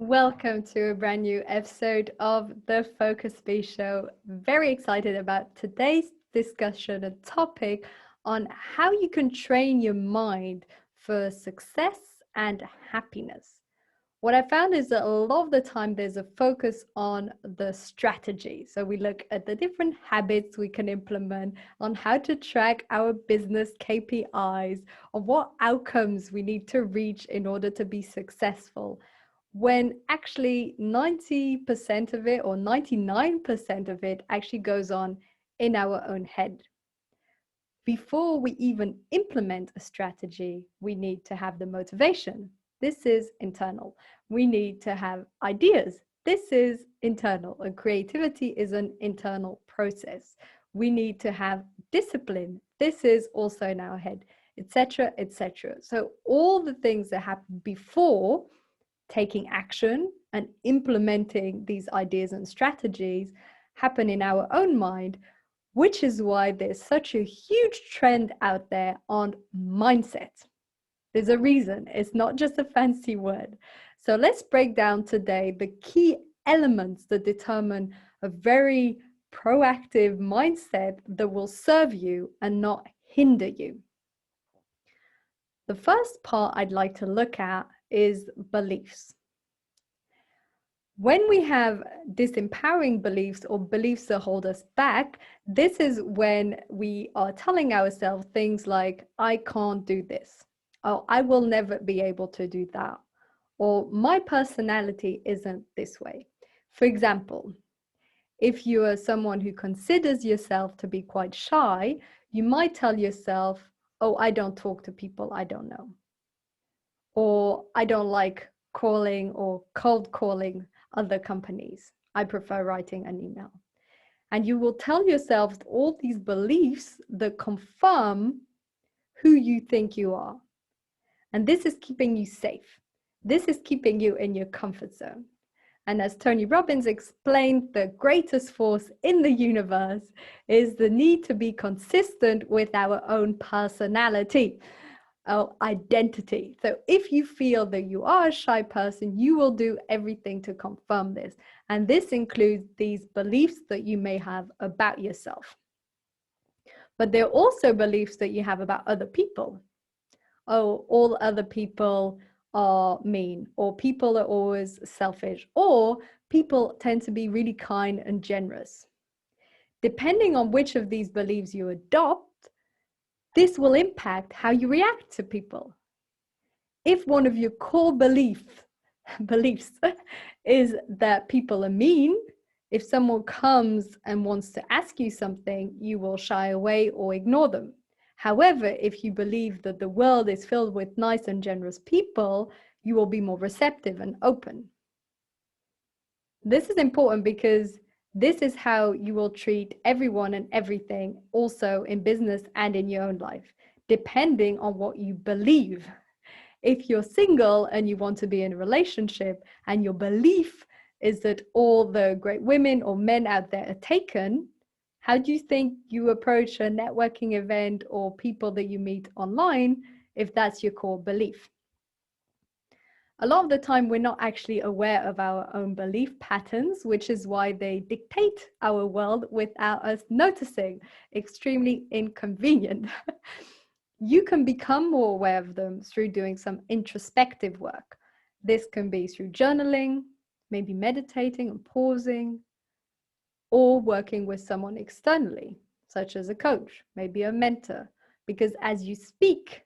Welcome to a brand new episode of the Focus Bee Show. Very excited about today's discussion and topic on how you can train your mind for success and happiness. What I found is that a lot of the time there's a focus on the strategy. So we look at the different habits we can implement, on how to track our business KPIs, on what outcomes we need to reach in order to be successful, when actually 90% of it or 99% of it actually goes on in our own head. Before we even implement a strategy, we need to have the motivation. This is internal. We need to have ideas. This is internal. And creativity is an internal process. We need to have discipline. This is also in our head, etc., etc. So all the things that happen before taking action and implementing these ideas and strategies happen in our own mind, which is why there's such a huge trend out there on mindset. There's a reason. It's not just a fancy word. So let's break down today the key elements that determine a very proactive mindset that will serve you and not hinder you. The first part I'd like to look at is beliefs. When we have disempowering beliefs or beliefs that hold us back, this is when we are telling ourselves things like, I can't do this, or I will never be able to do that, or my personality isn't this way. For example, if you are someone who considers yourself to be quite shy, you might tell yourself, oh, I don't talk to people I don't know, or I don't like calling or cold calling other companies. I prefer writing an email. And you will tell yourself all these beliefs that confirm who you think you are. And this is keeping you safe. This is keeping you in your comfort zone. And as Tony Robbins explained, the greatest force in the universe is the need to be consistent with our own personality. Our identity. So if you feel that you are a shy person, you will do everything to confirm this. And this includes these beliefs that you may have about yourself. But there are also beliefs that you have about other people. Oh, all other people are mean, or people are always selfish, or people tend to be really kind and generous. Depending on which of these beliefs you adopt, this will impact how you react to people. If one of your core beliefs is that people are mean, if someone comes and wants to ask you something, you will shy away or ignore them. However, if you believe that the world is filled with nice and generous people, you will be more receptive and open. This is important because this is how you will treat everyone and everything, also in business and in your own life, depending on what you believe. If you're single and you want to be in a relationship and your belief is that all the great women or men out there are taken, how do you think you approach a networking event or people that you meet online if that's your core belief? A lot of the time, we're not actually aware of our own belief patterns, which is why they dictate our world without us noticing. Extremely inconvenient. You can become more aware of them through doing some introspective work. This can be through journaling, maybe meditating and pausing, or working with someone externally, such as a coach, maybe a mentor, because as you speak,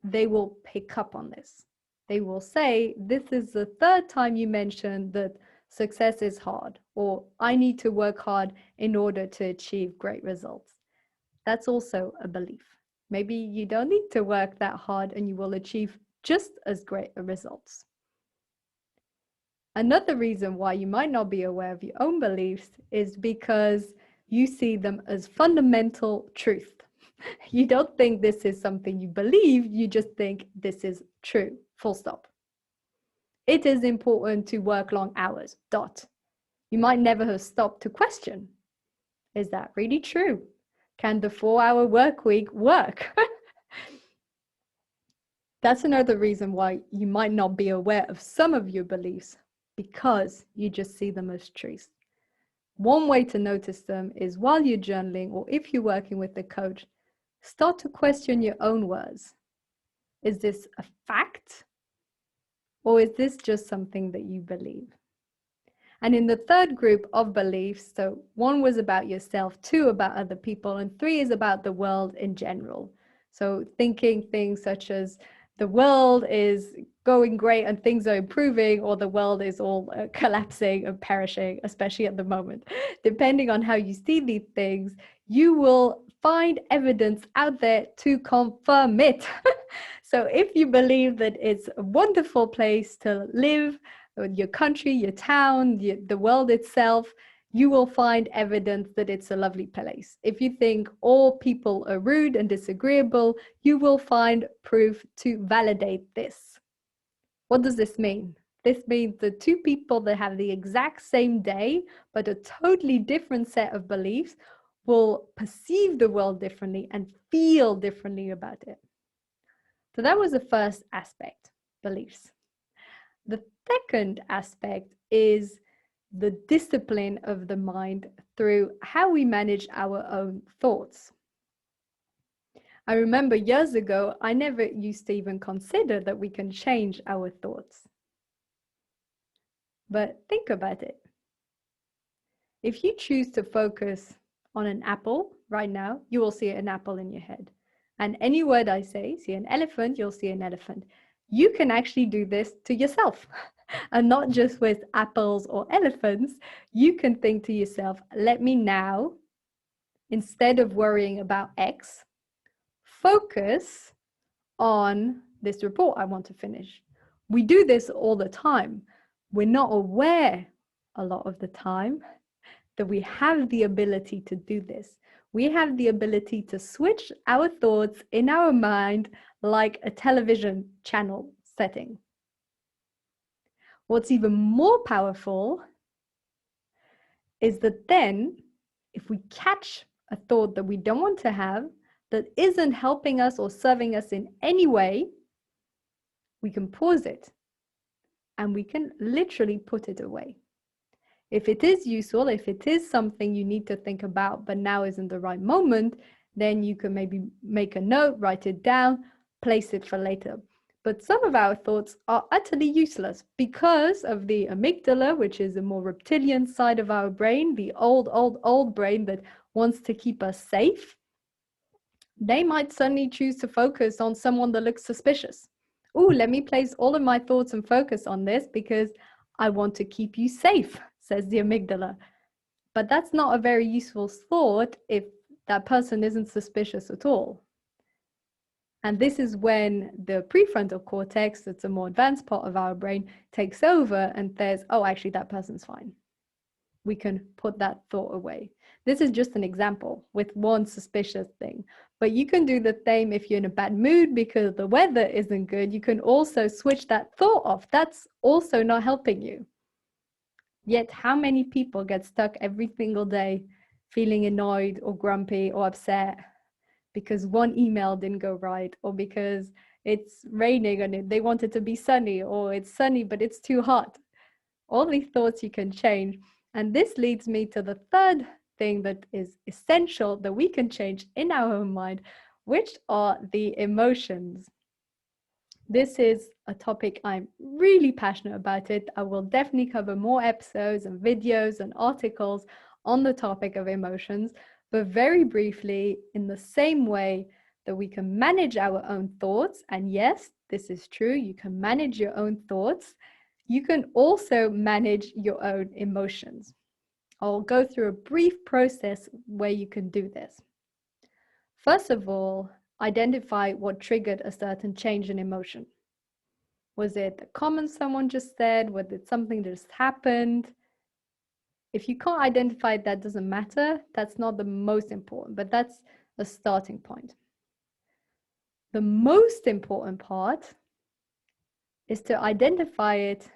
they will pick up on this. They will say, this is the third time you mentioned that success is hard, or I need to work hard in order to achieve great results. That's also a belief. Maybe you don't need to work that hard and you will achieve just as great results. Another reason why you might not be aware of your own beliefs is because you see them as fundamental truth. You don't think this is something you believe, you just think this is true, full stop. It is important to work long hours, dot. You might never have stopped to question, is that really true? Can the 4-hour work week work? That's another reason why you might not be aware of some of your beliefs because you just see them as truths. One way to notice them is while you're journaling, or if you're working with a coach, start to question your own words. Is this a fact? Or is this just something that you believe? And in the third group of beliefs, so 1 was about yourself, 2 about other people, and 3 is about the world in general. So thinking things such as the world is going great and things are improving, or the world is all collapsing and perishing, especially at the moment. Depending on how you see these things, you will find evidence out there to confirm it. So if you believe that it's a wonderful place to live, your country, your town, the world itself, you will find evidence that it's a lovely place. If you think all people are rude and disagreeable, you will find proof to validate this. What does this mean? This means the 2 people that have the exact same day, but a totally different set of beliefs, will perceive the world differently and feel differently about it. So that was the first aspect, beliefs. The second aspect is the discipline of the mind through how we manage our own thoughts. I remember years ago, I never used to even consider that we can change our thoughts. But think about it. If you choose to focus on an apple right now, you will see an apple in your head. And any word I say, see an elephant, you'll see an elephant. You can actually do this to yourself. And not just with apples or elephants. You can think to yourself, let me now, instead of worrying about X, focus on this report I want to finish. We do this all the time. We're not aware a lot of the time that we have the ability to do this. We have the ability to switch our thoughts in our mind like a television channel setting. What's even more powerful is that then, if we catch a thought that we don't want to have, that isn't helping us or serving us in any way, we can pause it and we can literally put it away. If it is useful, if it is something you need to think about, but now isn't the right moment, then you can maybe make a note, write it down, place it for later. But some of our thoughts are utterly useless because of the amygdala, which is a more reptilian side of our brain, the old brain that wants to keep us safe. They might suddenly choose to focus on someone that looks suspicious. Oh, let me place all of my thoughts and focus on this because I want to keep you safe, says the amygdala. But that's not a very useful thought if that person isn't suspicious at all. And this is when the prefrontal cortex, that's a more advanced part of our brain, takes over and says, oh, actually, that person's fine. We can put that thought away. This is just an example with one suspicious thing. But you can do the same if you're in a bad mood because the weather isn't good. You can also switch that thought off. That's also not helping you. Yet, how many people get stuck every single day feeling annoyed or grumpy or upset because one email didn't go right, or because it's raining and they want it to be sunny, or it's sunny but it's too hot? All these thoughts you can change. And this leads me to the third thing that is essential that we can change in our own mind, which are the emotions. This is a topic I'm really passionate about it. I will definitely cover more episodes and videos and articles on the topic of emotions, but very briefly, in the same way that we can manage our own thoughts, and yes, this is true, you can manage your own thoughts, you can also manage your own emotions. I'll go through a brief process where you can do this. First of all, identify what triggered a certain change in emotion. Was it a comment someone just said? Was it something that just happened? If you can't identify it, that doesn't matter. That's not the most important, but that's a starting point. The most important part is to identify it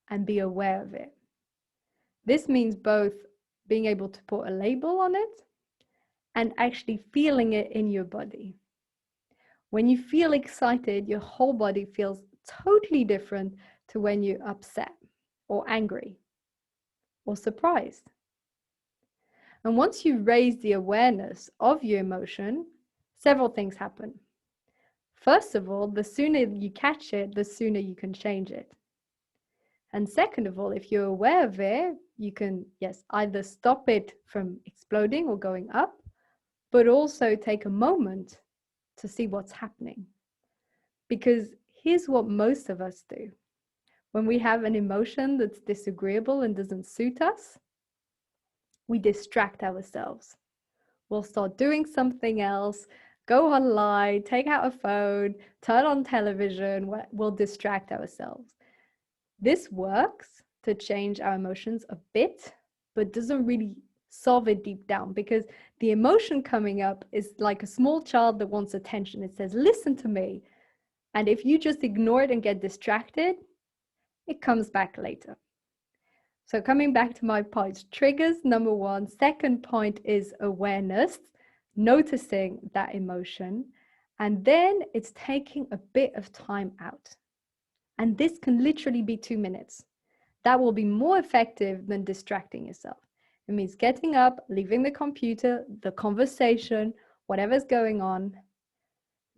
and be aware of it. This means both being able to put a label on it and actually feeling it in your body. When you feel excited, your whole body feels totally different to when you're upset. or angry or surprised. And once you raise the awareness of your emotion, several things happen. First of all, the sooner you catch it, the sooner you can change it. And second of all, if you're aware of it, you can, yes, either stop it from exploding or going up, but also take a moment to see what's happening. Because here's what most of us do. When we have an emotion that's disagreeable and doesn't suit us, we distract ourselves. We'll start doing something else, go online, take out a phone, turn on television, we'll distract ourselves. This works to change our emotions a bit, but doesn't really solve it deep down, because the emotion coming up is like a small child that wants attention. It says, listen to me. And if you just ignore it and get distracted, it comes back later. So coming back to my points, triggers, number one. Second point is awareness, noticing that emotion. And then it's taking a bit of time out. And this can literally be 2 minutes. That will be more effective than distracting yourself. It means getting up, leaving the computer, the conversation, whatever's going on,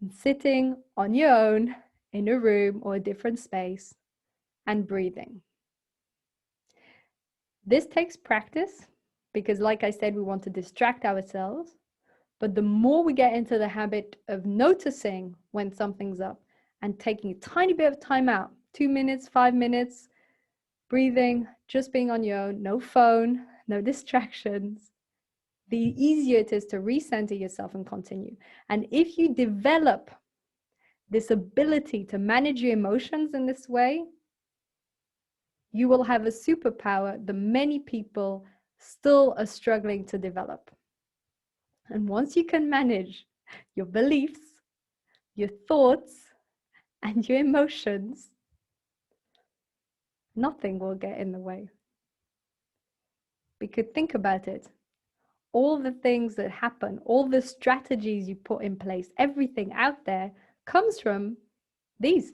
and sitting on your own in a room or a different space and breathing. This takes practice because, like I said, we want to distract ourselves. But the more we get into the habit of noticing when something's up and taking a tiny bit of time out, 2 minutes, 5 minutes, breathing, just being on your own, no phone, no distractions, the easier it is to recenter yourself and continue. And if you develop this ability to manage your emotions in this way, you will have a superpower that many people still are struggling to develop. And once you can manage your beliefs, your thoughts, and your emotions, nothing will get in the way. Because think about it. All the things that happen, all the strategies you put in place, everything out there comes from these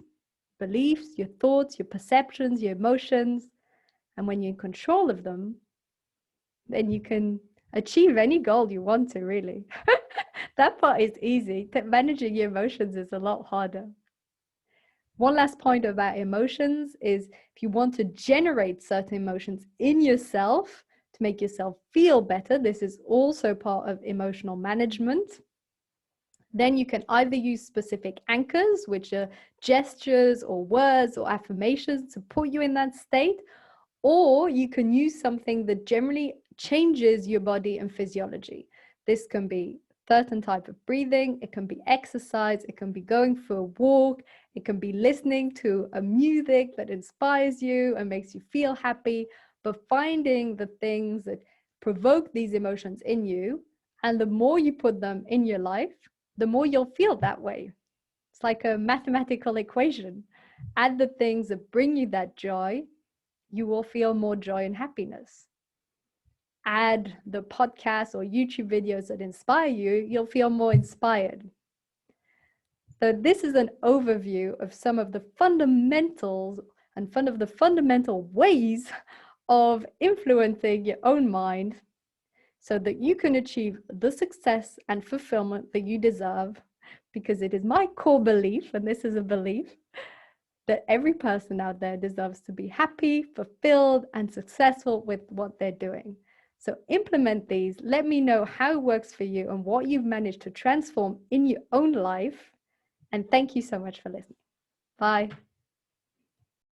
beliefs, your thoughts, your perceptions, your emotions. And when you're in control of them, then you can achieve any goal you want to, really. That part is easy. Managing your emotions is a lot harder. One last point about emotions is if you want to generate certain emotions in yourself to make yourself feel better, this is also part of emotional management. Then you can either use specific anchors, which are gestures or words or affirmations to put you in that state, or you can use something that generally changes your body and physiology. This can be certain type of breathing, it can be exercise, it can be going for a walk, it can be listening to a music that inspires you and makes you feel happy, but finding the things that provoke these emotions in you, and the more you put them in your life, the more you'll feel that way. It's like a mathematical equation. Add the things that bring you that joy, you will feel more joy and happiness. Add the podcasts or YouTube videos that inspire you, you'll feel more inspired. So this is an overview of some of the fundamentals and some of the fundamental ways of influencing your own mind so that you can achieve the success and fulfillment that you deserve, because it is my core belief, and this is a belief, that every person out there deserves to be happy, fulfilled, and successful with what they're doing. So implement these. Let me know how it works for you and what you've managed to transform in your own life. And thank you so much for listening. Bye.